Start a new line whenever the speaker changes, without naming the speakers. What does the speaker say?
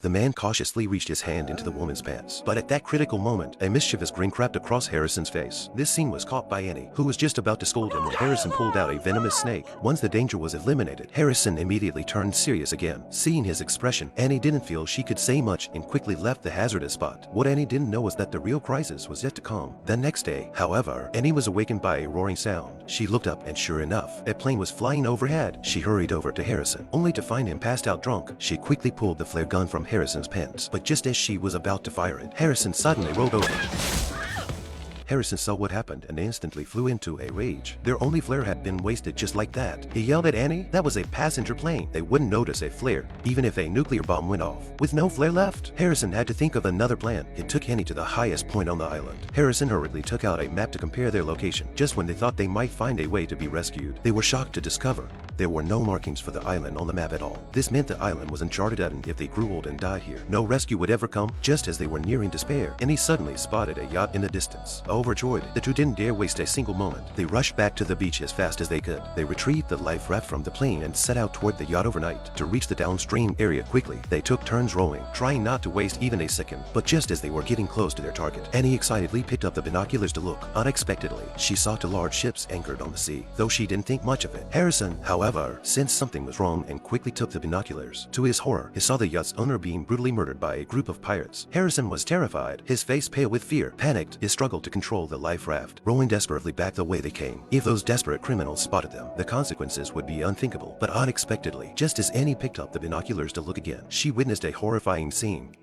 The man cautiously reached his hand into the woman's pants. But at that critical moment, a mischievous grin crept across Harrison's face. This scene was caught by Annie, who was just about to scold him when Harrison pulled out a venomous snake. Once the danger was eliminated, Harrison immediately turned serious again. Seeing his expression, Annie didn't feel she could say much and quickly left the hazardous spot. What Annie didn't know was that the real crisis was yet to come. The next day, however, Annie was awakened by a roaring sound. She looked up and sure enough, a plane was flying overhead. She hurried over to Harrison, only to find him passed out drunk. She quickly pulled the flare gun from Harrison's pants, but just as she was about to fire it, Harrison suddenly rolled over. Harrison saw what happened and instantly flew into a rage. Their only flare had been wasted just like that. He yelled at Annie. That was a passenger plane. They wouldn't notice a flare, even if a nuclear bomb went off. With no flare left, Harrison had to think of another plan. It took Annie to the highest point on the island. Harrison hurriedly took out a map to compare their location. Just when they thought they might find a way to be rescued, they were shocked to discover there were no markings for the island on the map at all. This meant the island was uncharted, and if they grew old and died here, no rescue would ever come. Just as they were nearing despair, Annie suddenly spotted a yacht in the distance. Overjoyed, the two didn't dare waste a single moment. They rushed back to the beach as fast as they could. They retrieved the life raft from the plane and set out toward the yacht overnight. To reach the downstream area quickly, they took turns rowing, trying not to waste even a second. But just as they were getting close to their target, Annie excitedly picked up the binoculars to look. Unexpectedly, she saw two large ships anchored on the sea, though she didn't think much of it. Harrison, however, sensed something was wrong and quickly took the binoculars. To his horror, he saw the yacht's owner being brutally murdered by a group of pirates. Harrison was terrified, his face pale with fear. Panicked, he struggled to control the life raft, rowing desperately back the way they came. If those desperate criminals spotted them, the consequences would be unthinkable. But unexpectedly, just as Annie picked up the binoculars to look again, she witnessed a horrifying scene.